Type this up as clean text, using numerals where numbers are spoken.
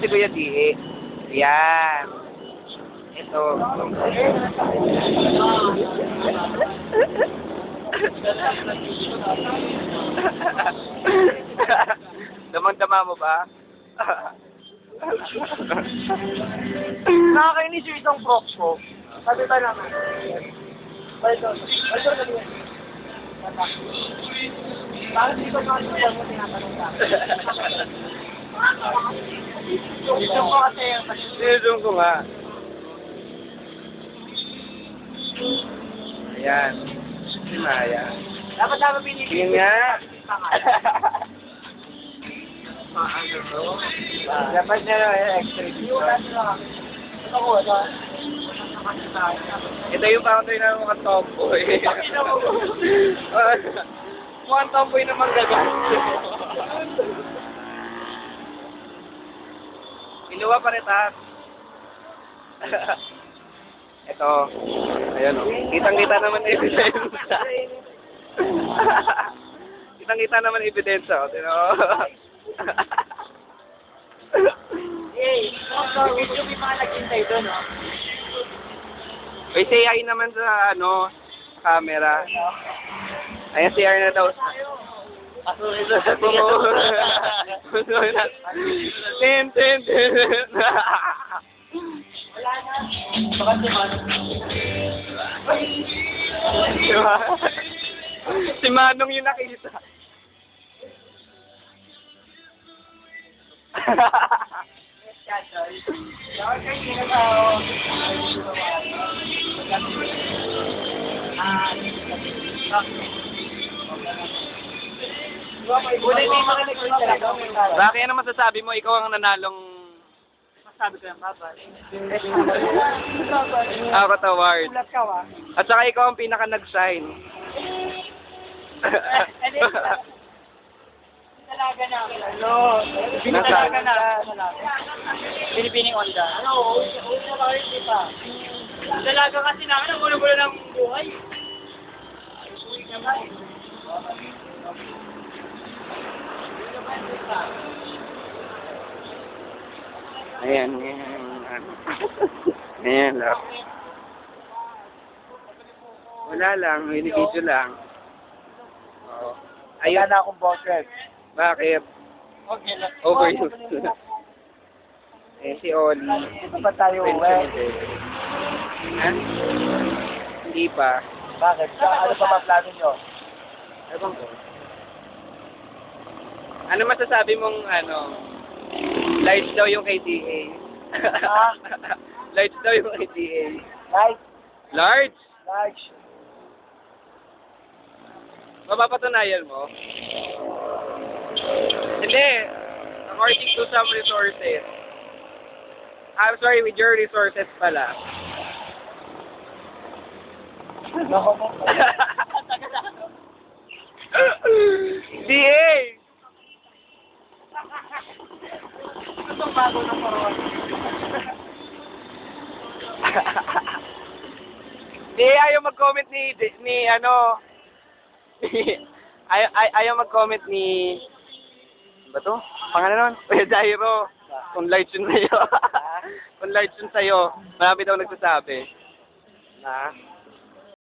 si Kuya D.A. Yan. Ito. Damang-dama mo ba? Nakakainis yung isang prof ko. Sabi tayo naman. Bakit dito nga mo tinatanong ka? Gusto ko kasi yung Sinusong ko nga. Ayan. Si Maya. dapat dapat pinili. Yun nga. Dapat niya na extra. Ito ko, ito. Ito yung boundary na mga tomboy. Mukhang tomboy naman gagawin. Inuwa pa rin taas. Ito. Ayan o. Kitang-kita naman ebidensya. Kitang-kita naman ebidensya. Tino. Hey, video may mga naghintay doon, no? May say hi naman sa, camera. Ayan, CR na daw. Tin, tin, tin. Wala na. Baka si Manong. Diba? Si Manong yung nakita. Bakit ano masasabi mo? Ikaw ang nanalong Masabi ko yung kapal. Apat award. Ulat ka, wa? At saka ikaw ang pinaka nag-sign. Dalaga na. No. Dalaga na. Pinipining onda. Ano? Ulo na kayo, di ba? Dalaga kasi namin ang gulo-gulo ng buhay. Uwi naman. Ayan. Ayan lang. Wala lang. Video lang. Oo. Ayun na akong boses. Bakit? Okay lang. Overuse. Eh, si Oli. Ito ba tayo uwi? Ha? Hindi pa. Bakit? Ano pa ba plano nyo? Ewan ko. Ano masasabi mong, large daw yung KTA? Ha? Large daw yung KTA. Like? Large? Like? Mapapatunayan mo? Hindi. According to some resources. I'm sorry, with your resources pala. No. DA! Itong bago ng parang. Di ayaw mag-comment ayaw mag-comment ni ba to? Pangalan naman? Kuya Jairo. Kung large yun sa'yo. Kung large yun sa'yo, marami daw nagsasabi. Na?